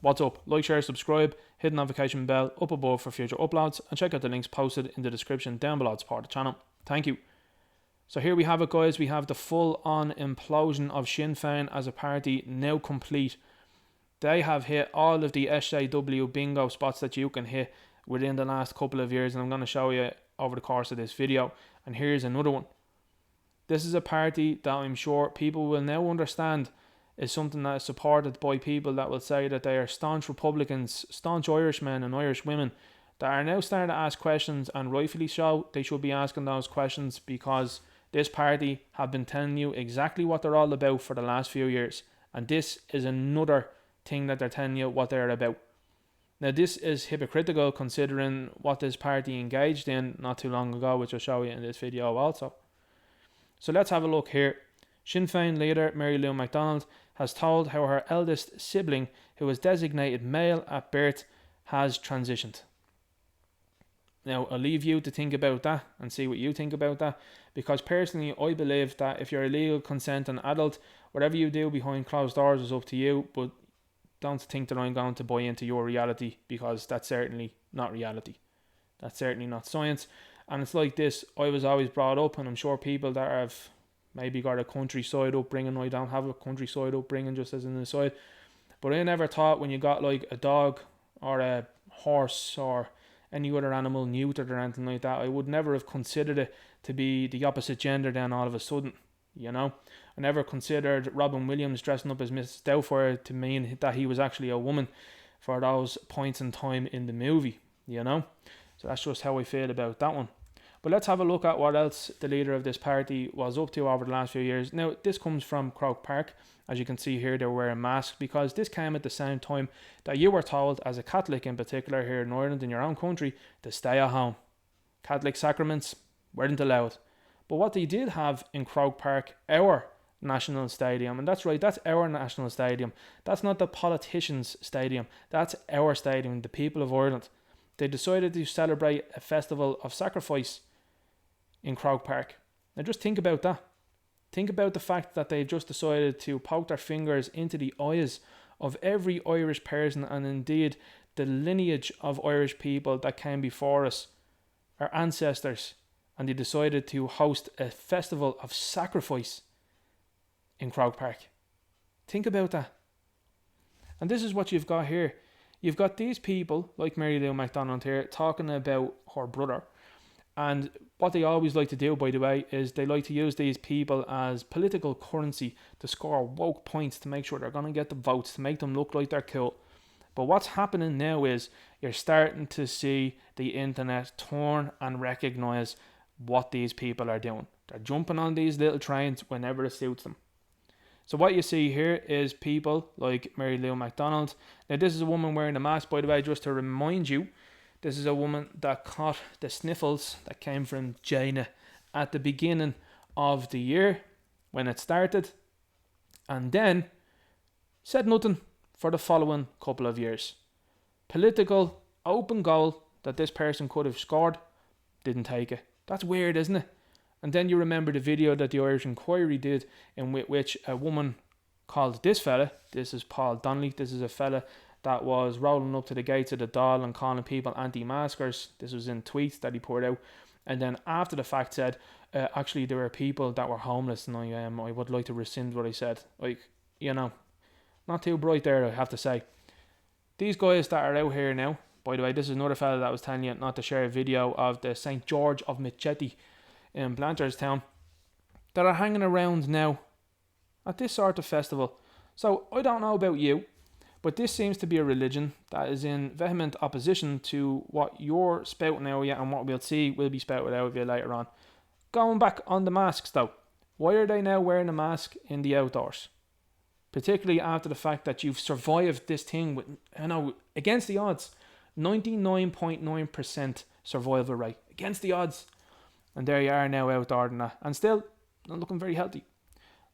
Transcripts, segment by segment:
What's up? Like, share, subscribe, hit the notification bell up above for future uploads, and check out the links posted in the description down below to support the channel. Thank you. So here we have it, guys. We have the full-on implosion of Sinn Féin as a party now complete. They have hit all of the SJW bingo spots that you can hit within the last couple of years, and I'm going to show you over the course of this video. And here's another one. This is a party that I'm sure people will now understand is something that is supported by people that will say that they are staunch Republicans, staunch Irishmen and Irish women that are now starting to ask questions, and rightfully so. They should be asking those questions because this party have been telling you exactly what they're all about for the last few years, and this is another thing that they're telling you what they're about. Now this is hypocritical considering what this party engaged in not too long ago, which I'll show you in this video also. So let's have a look here. Sinn Féin leader Mary Lou McDonald has told how her eldest sibling, who was designated male at birth, has transitioned. Now I'll leave you to think about that and see what you think about that, because personally I believe that if you're a legal consenting adult, whatever you do behind closed doors is up to you, but don't think that I'm going to buy into your reality, because that's certainly not reality. That's certainly not science. And it's like this, I was always brought up, and I'm sure people that have maybe got a countryside upbringing, I don't have a countryside upbringing, just as an aside, but I never thought when you got like a dog or a horse or any other animal neutered or anything like that, I would never have considered it to be the opposite gender then all of a sudden, you know. I never considered Robin Williams dressing up as Mrs. Doubtfire to mean that he was actually a woman for those points in time in the movie, you know. So that's just how I feel about that one. But let's have a look at what else the leader of this party was up to over the last few years. Now, this comes from Croke Park. As you can see here, they're wearing masks because this came at the same time that you were told, as a Catholic in particular here in Ireland, in your own country, to stay at home. Catholic sacraments weren't allowed. But what they did have in Croke Park, our national stadium, and that's right, that's our national stadium. That's not the politicians' stadium. That's our stadium, the people of Ireland. They decided to celebrate a festival of sacrifice in Croke Park. Now just think about that. Think about the fact that they've just decided to poke their fingers into the eyes of every Irish person, and indeed the lineage of Irish people that came before us, our ancestors, and they decided to host a festival of sacrifice in Croke Park. Think about that. And this is what you've got here. You've got these people like Mary Lou McDonald here talking about her brother. And what they always like to do, by the way, is they like to use these people as political currency to score woke points, to make sure they're going to get the votes, to make them look like they're cool. But what's happening now is you're starting to see the internet turn and recognise what these people are doing. They're jumping on these little trains whenever it suits them. So what you see here is people like Mary Lou McDonald. Now this is a woman wearing a mask, by the way, just to remind you. This is a woman that caught the sniffles that came from China at the beginning of the year when it started, and then said nothing for the following couple of years. Political open goal that this person could have scored, didn't take it. That's weird, isn't it? And then you remember the video that the Irish Inquiry did, in which a woman called this fella, this is Paul Donnelly, this is a fella that was rolling up to the gates of the Dáil and calling people anti-maskers. This was in tweets that he put out. And then after the fact said, actually there were people that were homeless, and I would like to rescind what I said. Like, you know, not too bright there, I have to say. These guys that are out here now, by the way, this is another fella that was telling you not to share a video of the St. George of Michetti in Blanchardstown, that are hanging around now at this sort of festival. So I don't know about you, but this seems to be a religion that is in vehement opposition to what you're spouting out yet, and what we'll see will be spouted out of you later on. Going back on the masks though, why are they now wearing a mask in the outdoors? Particularly after the fact that you've survived this thing with, against the odds, 99.9% survival rate, against the odds. And there you are now outdoor and that, and still not looking very healthy.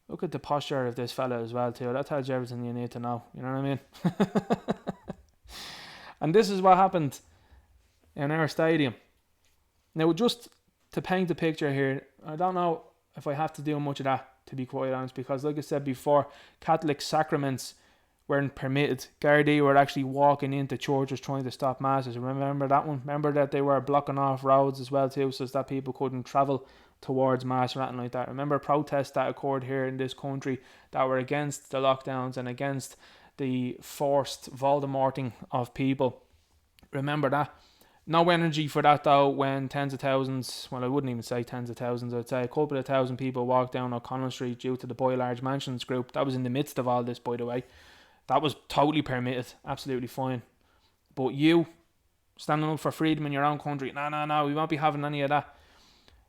Look at the posture of this fella as well too. That tells you everything you need to know. You know what I mean? And this is what happened in our stadium. Now, just to paint the picture here, I don't know if I have to do much of that, to be quite honest, because like I said before, Catholic sacraments weren't permitted. Gardaí were actually walking into churches trying to stop masses. Remember that one? Remember that they were blocking off roads as well too, so that people couldn't travel towards mass or anything like that. Remember protests that occurred here in this country that were against the lockdowns and against the forced Voldemorting of people. Remember that. No energy for that though when tens of thousands, well I wouldn't even say tens of thousands, I'd say a couple of thousand people walked down O'Connell Street due to the Buy Large Mansions group. That was in the midst of all this, by the way. That was totally permitted, absolutely fine. But you, standing up for freedom in your own country, no, we won't be having any of that.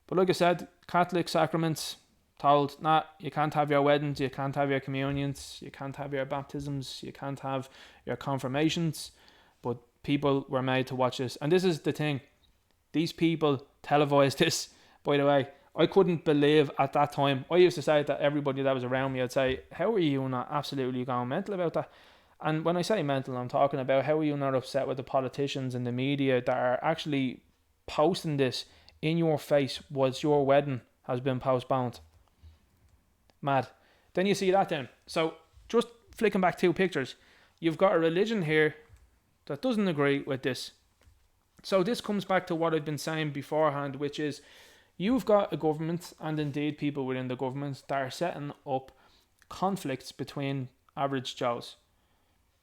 But like I said, Catholic sacraments, told, you can't have your weddings, you can't have your communions, you can't have your baptisms, you can't have your confirmations. But people were made to watch this. And this is the thing. These people televised this, by the way. I couldn't believe at that time. I used to say that everybody that was around me, I'd say, how are you not absolutely going mental about that? And when I say mental, I'm talking about how are you not upset with the politicians and the media that are actually posting this in your face was your wedding has been postponed. Mad. Then you see that then. So just flicking back 2 pictures, you've got a religion here that doesn't agree with this. So this comes back to what I've been saying beforehand, which is you've got a government and indeed people within the government that are setting up conflicts between average Joes.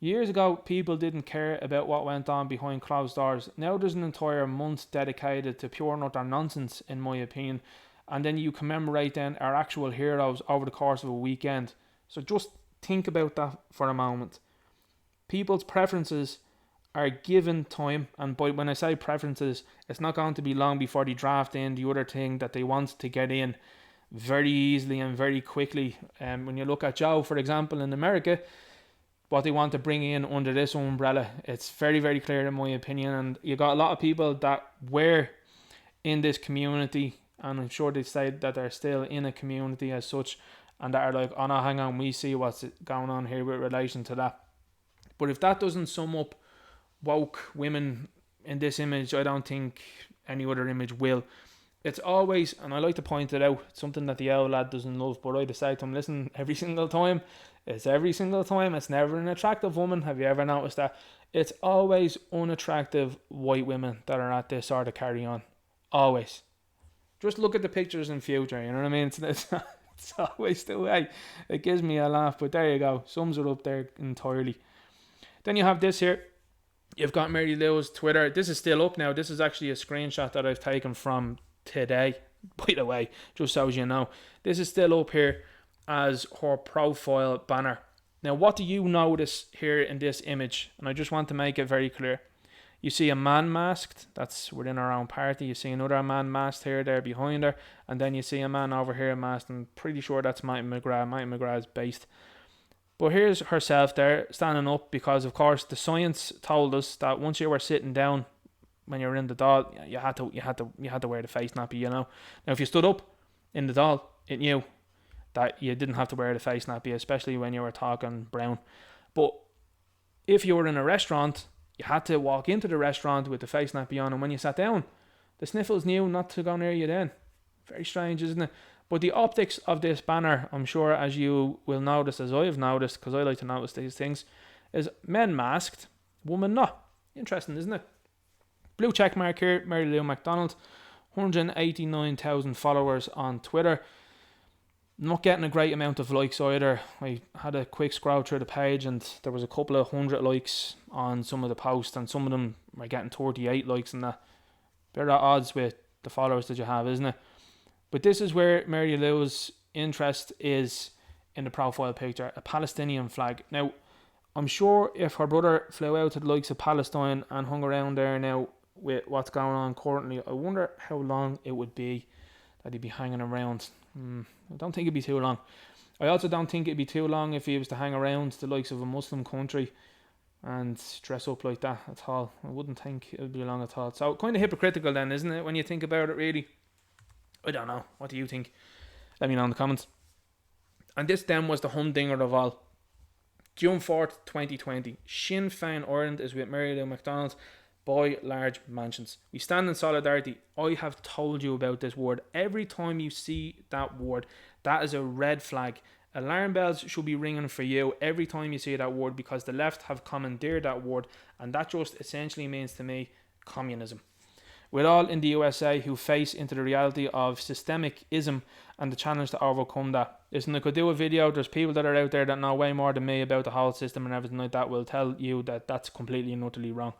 Years ago, people didn't care about what went on behind closed doors. Now there's an entire month dedicated to pure and utter nonsense, in my opinion. And then you commemorate then our actual heroes over the course of a weekend. So just think about that for a moment. People's preferences are given time, and when I say preferences, it's not going to be long before they draft in the other thing that they want to get in very easily and very quickly. When you look at Joe, for example, in America, what they want to bring in under this umbrella, it's very, very clear in my opinion. And you got a lot of people that were in this community, and I'm sure they say that they're still in a community as such, and that are like, oh no, hang on, we see what's going on here with relation to that. But if that doesn't sum up woke women in this image, I don't think any other image will. It's always, and I like to point it out, something that the owl lad doesn't love, but I decide to him, listen, every single time, it's never an attractive woman. Have you ever noticed that? It's always unattractive white women that are at this sort of carry on. Always. Just look at the pictures in future, you know what I mean? It's always the way. It gives me a laugh, but there you go. Sums it up there entirely. Then you have this here. You've got Mary Lou's Twitter. This is still up now. This is actually a screenshot that I've taken from today, by the way, just so as you know. This is still up here as her profile banner. Now, what do you notice here in this image? And I just want to make it very clear. You see a man masked, that's within our own party. You see another man masked here, there behind her. And then you see a man over here masked. I'm pretty sure that's Martin McGrath. Martin McGrath is based. But here's herself there, standing up, because of course the science told us that once you were sitting down when you were in the doll, you had to wear the face nappy, you know. Now if you stood up in the doll, it knew that you didn't have to wear the face nappy, especially when you were talking brown. But if you were in a restaurant, you had to walk into the restaurant with the face nappy on, and when you sat down, the sniffles knew not to go near you then. Very strange, isn't it? But the optics of this banner, I'm sure, as you will notice, as I have noticed, because I like to notice these things, is men masked, women not. Interesting, isn't it? Blue check mark here, Mary Lou McDonald, 189,000 followers on Twitter. Not getting a great amount of likes either. I had a quick scroll through the page and there was a couple of 100 likes on some of the posts, and some of them are getting 38 likes and that. Better at odds with the followers that you have, isn't it? But this is where Mary Lou's interest is in the profile picture, a Palestinian flag. Now, I'm sure if her brother flew out to the likes of Palestine and hung around there now with what's going on currently, I wonder how long it would be that he'd be hanging around. I don't think it'd be too long. I also don't think it'd be too long if he was to hang around the likes of a Muslim country and dress up like that at all. I wouldn't think it would be long at all. So kind of hypocritical then, isn't it, when you think about it, really? I don't know. What do you think? Let me know in the comments. And this then was the humdinger of all. June 4th, 2020. Sinn Féin Ireland is with Mary Lou McDonald. Buy large mansions. We stand in solidarity. I have told you about this word. Every time you see that word, that is a red flag. Alarm bells should be ringing for you every time you see that word, because the left have commandeered that word, and that just essentially means to me communism. We're all in the USA who face into the reality of systemic ism and the challenge to overcome that. Listen, I could do a video. There's people that are out there that know way more than me about the whole system and everything like that will tell you that that's completely and utterly wrong.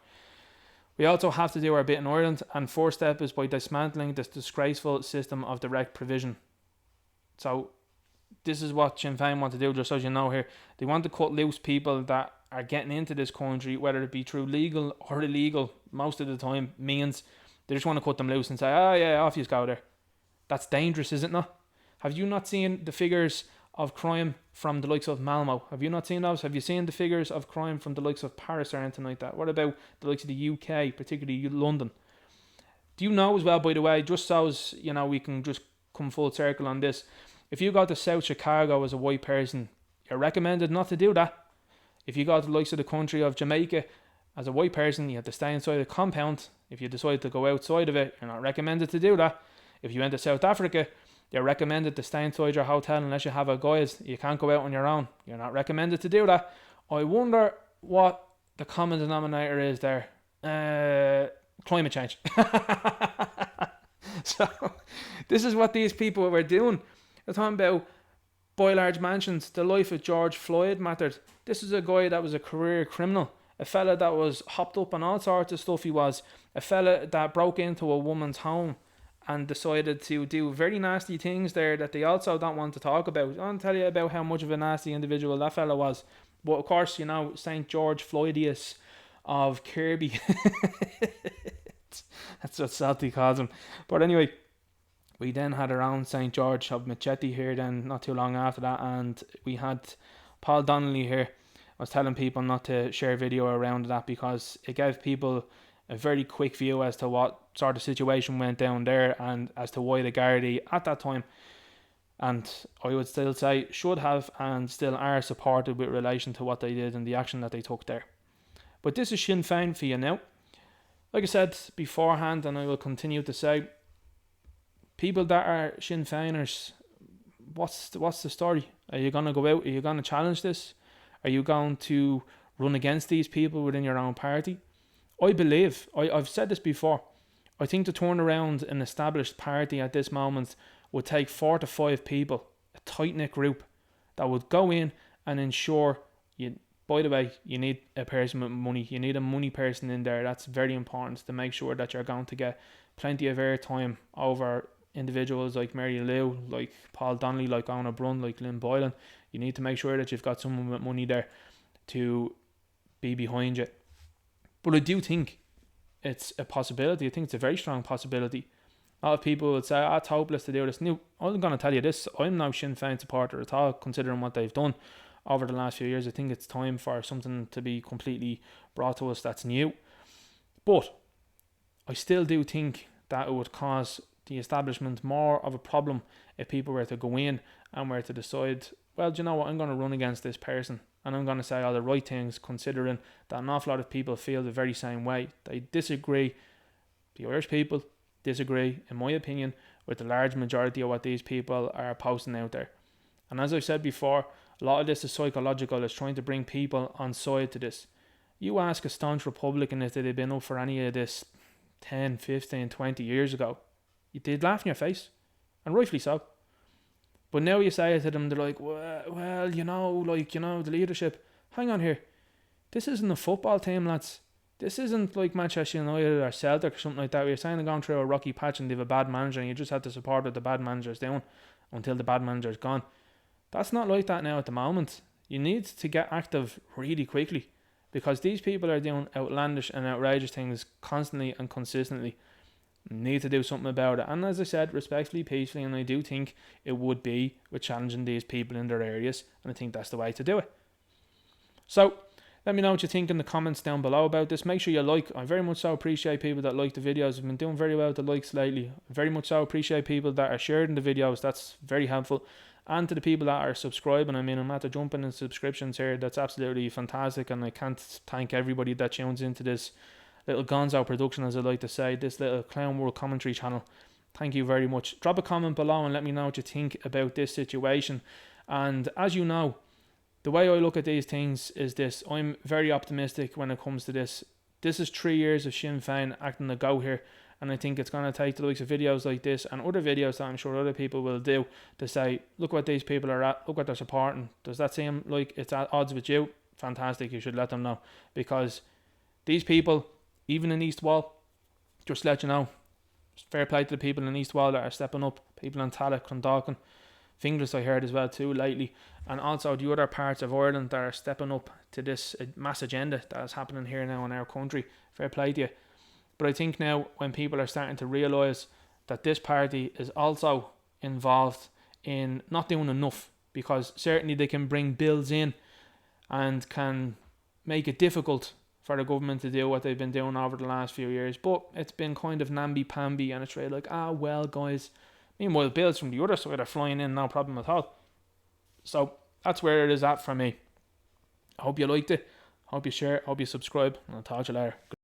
We also have to do our bit in Ireland, and first step is by dismantling this disgraceful system of direct provision. So this is what Sinn Féin want to do, just so you know here. They want to cut loose people that are getting into this country, whether it be through legal or illegal, most of the time means. They just want to cut them loose and say, oh yeah, off you go there. That's dangerous, is it not? Have you not seen the figures of crime from the likes of Malmo? Have you not seen those? Have you seen the figures of crime from the likes of Paris or anything like that? What about the likes of the UK, particularly London? Do you know as well, by the way, just so as, you know, we can just come full circle on this, if you go to South Chicago as a white person, you're recommended not to do that. If you go to the likes of the country of Jamaica as a white person, you have to stay inside the compound. If you decide to go outside of it, you're not recommended to do that. If you went to South Africa, you're recommended to stay inside your hotel unless you have a guide. You can't go out on your own. You're not recommended to do that. I wonder what the common denominator is there. Climate change. So, this is what these people were doing. They're talking about buy large mansions. The life of George Floyd mattered. This is a guy that was a career criminal. A fella that was hopped up on all sorts of stuff. He was a fella that broke into a woman's home and decided to do very nasty things there that they also don't want to talk about. I want to tell you about how much of a nasty individual that fella was. But of course, you know, St. George Floydius of Kirby. That's what Salty calls him. But anyway, we then had our own St. George of Machete here then not too long after that, and we had Paul Donnelly here. I was telling people not to share video around that because it gave people a very quick view as to what sort of situation went down there and as to why the Gardaí at that time, and I would still say should have and still are supported with relation to what they did and the action that they took there. But this is Sinn Féin for you now. Like I said beforehand, and I will continue to say, people that are Sinn Féiners, what's the story? Are you going to go out? Are you going to challenge this? Are you going to run against these people within your own party? I believe, I've said this before, I think to turn around an established party at this moment would take 4 to 5 people, a tight-knit group, that would go in and ensure, by the way, you need a person with money. You need a money person in there. That's very important to make sure that you're going to get plenty of airtime over individuals like Mary Lou, like Paul Donnelly, like Ona Brun, like Lynn Boylan. You need to make sure that you've got someone with money there to be behind you. But I do think it's a possibility. I think it's a very strong possibility. A lot of people would say, it's hopeless to do this. Now, I'm going to tell you this. I'm no Sinn Féin supporter at all, considering what they've done over the last few years. I think it's time for something to be completely brought to us that's new. But I still do think that it would cause the establishment more of a problem if people were to go in and were to decide, well, do you know what, I'm going to run against this person and I'm going to say all the right things, considering that an awful lot of people feel the very same way. They disagree. The Irish people disagree, in my opinion, with the large majority of what these people are posting out there. And as I've said before, a lot of this is psychological. It's trying to bring people on side to this. You ask a staunch Republican if they'd been up for any of this 10, 15, 20 years ago, they'd laugh in your face, and rightfully so. But now you say it to them, they're like, well, the leadership. Hang on here. This isn't a football team, lads. This isn't like Manchester United or Celtic or something like that, where you're saying they're going through a rocky patch and they have a bad manager and you just have to support what the bad manager's doing until the bad manager's gone. That's not like that now at the moment. You need to get active really quickly, because these people are doing outlandish and outrageous things constantly and consistently. Need to do something about it. And as I said, respectfully, peacefully, and I do think it would be with challenging these people in their areas, and I think that's the way to do it. So let me know what you think in the comments down below about this. Make sure you like. I very much so appreciate people that like the videos. I've been doing very well with the likes lately. Very much so appreciate people that are sharing the videos. That's very helpful. And to the people that are subscribing, I mean, I'm at the jumping in subscriptions here. That's absolutely fantastic, and I can't thank everybody that tunes into this little gonzo production, as I like to say, this little Clown World commentary channel. Thank you very much. Drop a comment below and let me know what you think about this situation. And as you know, the way I look at these things is this: I'm very optimistic when it comes to this. This is 3 years of Sinn Féin acting the go here, and I think it's going to take the likes of videos like this and other videos that I'm sure other people will do to say, look what these people are at, look what they're supporting. Does that seem like it's at odds with you? Fantastic, you should let them know, because these people, even in East Wall, just let you know, fair play to the people in East Wall that are stepping up, people in Tallaght, Clondalkin, Finglas I heard as well too lately, and also the other parts of Ireland that are stepping up to this mass agenda that is happening here now in our country. Fair play to you. But I think now when people are starting to realise that this party is also involved in not doing enough, because certainly they can bring bills in and can make it difficult for the government to do what they've been doing over the last few years, but it's been kind of namby-pamby, and it's really like, well guys, meanwhile bills from the other side are flying in, no problem at all. So that's where it is at for me. I hope you liked it, hope you share, hope you subscribe, and I'll talk to you later.